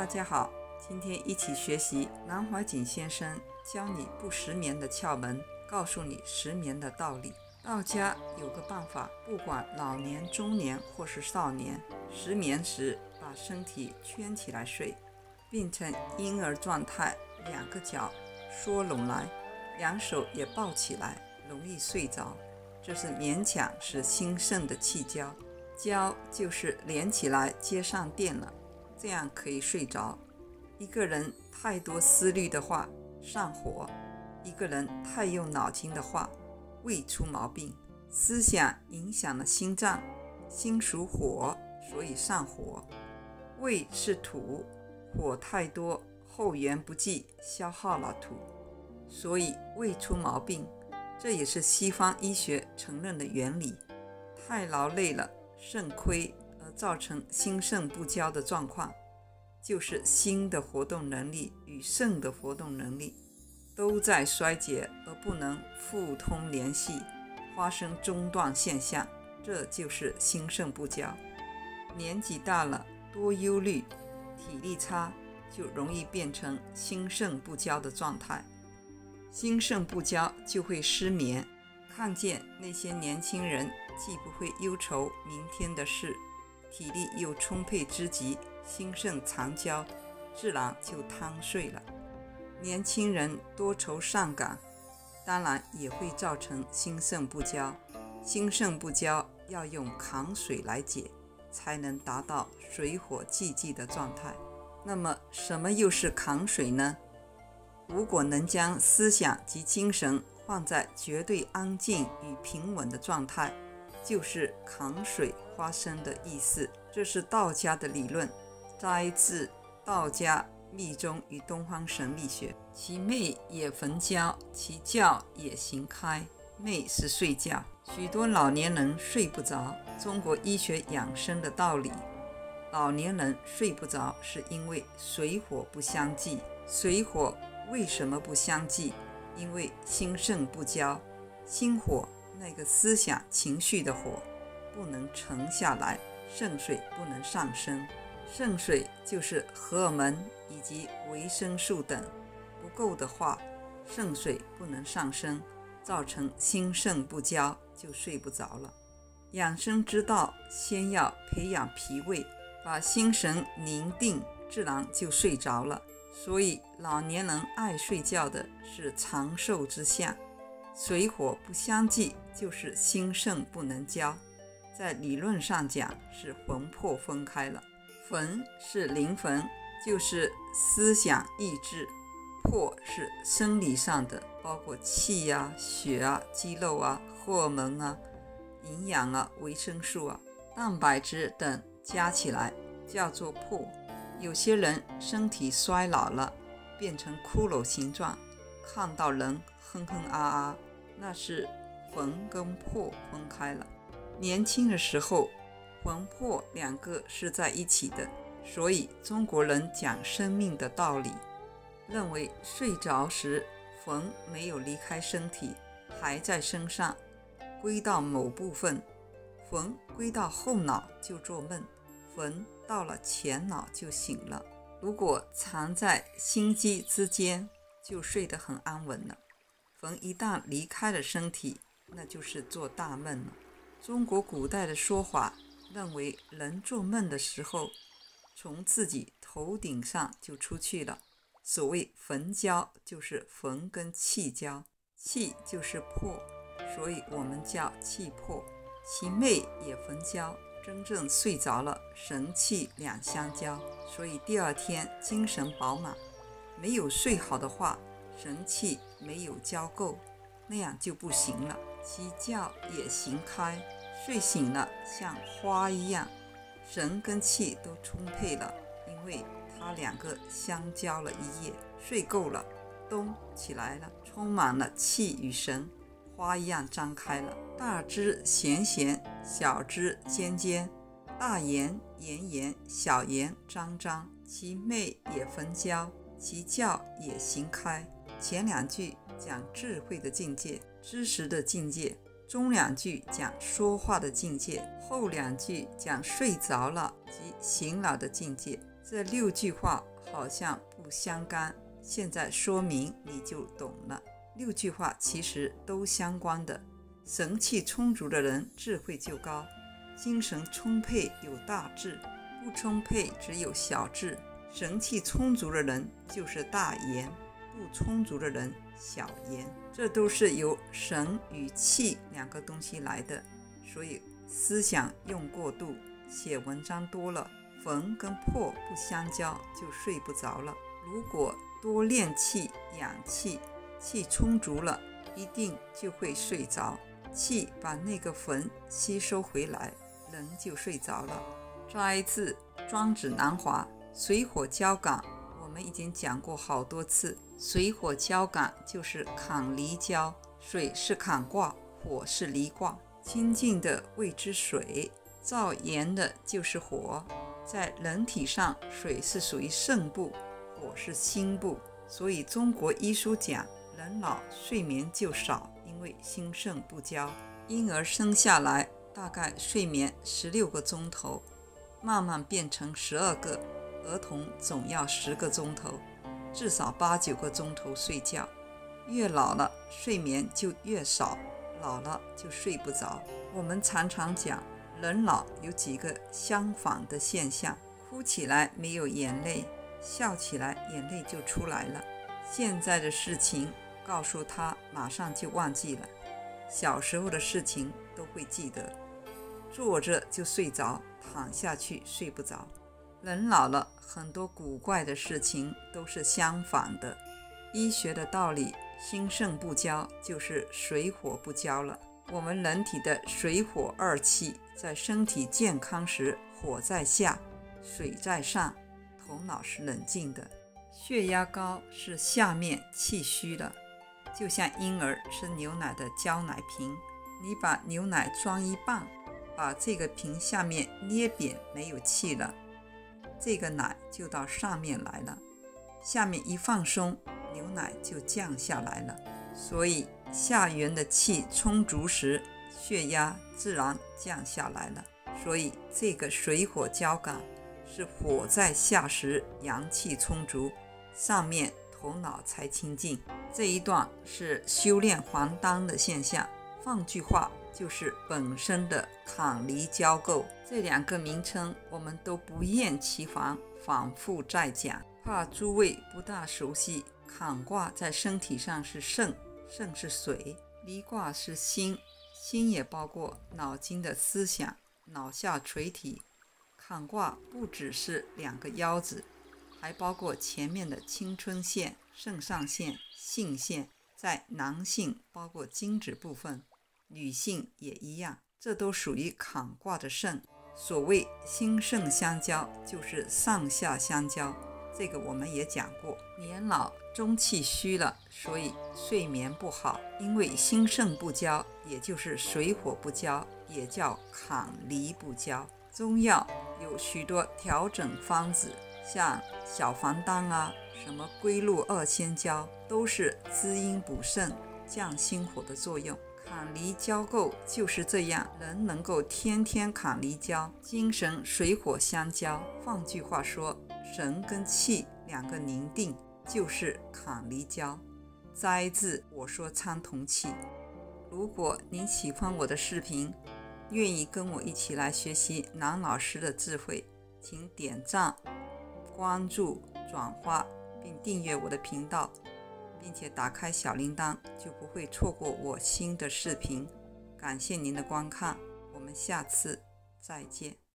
大家好，今天一起学习南怀瑾先生教你不失眠的窍门，告诉你失眠的道理。道家有个办法，不管老年、中年或是少年，失眠时把身体圈起来睡，变成婴儿状态，两个脚缩拢来，两手也抱起来，容易睡着。这是勉强使兴盛的气交，交就是连起来接上电了，这样可以睡着。一个人太多思虑的话上火，一个人太用脑筋的话胃出毛病。思想影响了心脏，心属火，所以上火。胃是土，火太多后援不济，消耗了土，所以胃出毛病。这也是西方医学承认的原理。太劳累了，肾亏而造成心肾不交的状况，就是心的活动能力与肾的活动能力都在衰竭，而不能互通联系，发生中断现象，这就是心肾不交。年纪大了，多忧虑，体力差，就容易变成心肾不交的状态。心肾不交就会失眠。看见那些年轻人既不会忧愁明天的事，体力又充沛之极，心肾常交，自然就贪睡了。年轻人多愁善感，当然也会造成心肾不交。心肾不交要用扛水来解，才能达到水火既济的状态。那么什么又是扛水呢？如果能将思想及精神放在绝对安静与平稳的状态，就是扛水发生的意思。这是道家的理论，摘自道家密宗与东方神秘学。其寐也焚交，其觉也行开。寐是睡觉，许多老年人睡不着。中国医学养生的道理，老年人睡不着是因为水火不相济。水火为什么不相济？因为心肾不交，心火那个思想情绪的火不能沉下来，肾水不能上升。肾水就是荷尔蒙以及维生素等不够的话，肾水不能上升，造成心肾不交，就睡不着了。养生之道，先要培养脾胃，把心神宁定，自然就睡着了。所以老年人爱睡觉的是长寿之象。水火不相济，就是心肾不能交，在理论上讲是魂魄分开了。魂是灵魂，就是思想意志；魄是生理上的，包括气啊、血啊、肌肉啊、荷尔蒙啊、营养啊、维生素啊、蛋白质等加起来叫做魄。有些人身体衰老了，变成骷髅形状，看到人哼哼啊啊，那是魂跟魄分开了。年轻的时候，魂魄两个是在一起的，所以中国人讲生命的道理，认为睡着时魂没有离开身体，还在身上，归到某部分，魂归到后脑就做梦，魂到了前脑就醒了。如果藏在心肌之间，就睡得很安稳了。魂一旦离开了身体，那就是做大梦了。中国古代的说法认为，人做梦的时候，从自己头顶上就出去了。所谓焚交，就是魂跟气交，气就是魄，所以我们叫气魄。其寐也焚交，真正睡着了，神气两相交，所以第二天精神饱满。没有睡好的话，神气没有交够，那样就不行了。其觉也行开，睡醒了像花一样，神跟气都充沛了，因为它两个相交了一夜，睡够了，咚起来了，充满了气与神，花一样张开了。大枝咸咸，小枝尖尖，大言炎炎，小言张张。其寐也焚交，其觉也行开。前两句讲智慧的境界、知识的境界，中两句讲说话的境界，后两句讲睡着了及醒了的境界。这6句话好像不相干，现在说明你就懂了。6句话其实都相关的。神气充足的人智慧就高，精神充沛有大智，不充沛只有小智。神气充足的人就是大言，不充足的人小言。这都是由神与气2个东西来的，所以思想用过度，写文章多了，缝跟破不相交，就睡不着了。如果多练气养气，气充足了，一定就会睡着。气把那个缝吸收回来，人就睡着了。摘自庄子南华。水火交感我们已经讲过好多次，水火交感就是坎离交，水是坎卦，火是离卦。清净的谓之水，燥炎的就是火。在人体上，水是属于肾部，火是心部，所以中国医书讲人老睡眠就少，因为心肾不交。婴儿生下来大概睡眠16个钟头，慢慢变成12个，儿童总要10个钟头，至少8、9个钟头睡觉。越老了睡眠就越少，老了就睡不着。我们常常讲人老有几个相反的现象，哭起来没有眼泪，笑起来眼泪就出来了。现在的事情告诉他马上就忘记了，小时候的事情都会记得。坐着就睡着，躺下去睡不着。人老了，很多古怪的事情都是相反的。医学的道理，心肾不交就是水火不交了。我们人体的水火2气在身体健康时，火在下，水在上，头脑是冷静的。血压高是下面气虚了，就像婴儿吃牛奶的胶奶瓶，你把牛奶装一半，把这个瓶下面捏扁，没有气了，这个奶就到上面来了，下面一放松，牛奶就降下来了。所以下缘的气充足时，血压自然降下来了。所以这个水火交感是火在下时阳气充足，上面头脑才清净。这一段是修炼还丹的现象，换句话就是本身的坎离交构。这2个名称我们都不厌其烦反复再讲，怕诸位不大熟悉。坎卦在身体上是肾，肾是水；离卦是心，心也包括脑筋的思想，脑下垂体。坎卦不只是2个腰子，还包括前面的青春线、肾上腺、性腺，在男性包括精子部分，女性也一样，这都属于坎卦的肾。所谓心肾相交，就是上下相交，这个我们也讲过。年老中气虚了，所以睡眠不好，因为心肾不交，也就是水火不交，也叫坎离不交。中药有许多调整方子，像小黄丹啊，什么归路2仙胶，都是滋阴补肾、降心火的作用。坎离交构就是这样，人能够天天坎离交，精神水火相交。换句话说，神跟气2个凝定，就是坎离交。摘自我说参同气。如果您喜欢我的视频，愿意跟我一起来学习南老师的智慧，请点赞、关注、转发并订阅我的频道，并且打开小铃铛，就不会错过我新的视频。感谢您的观看，我们下次再见。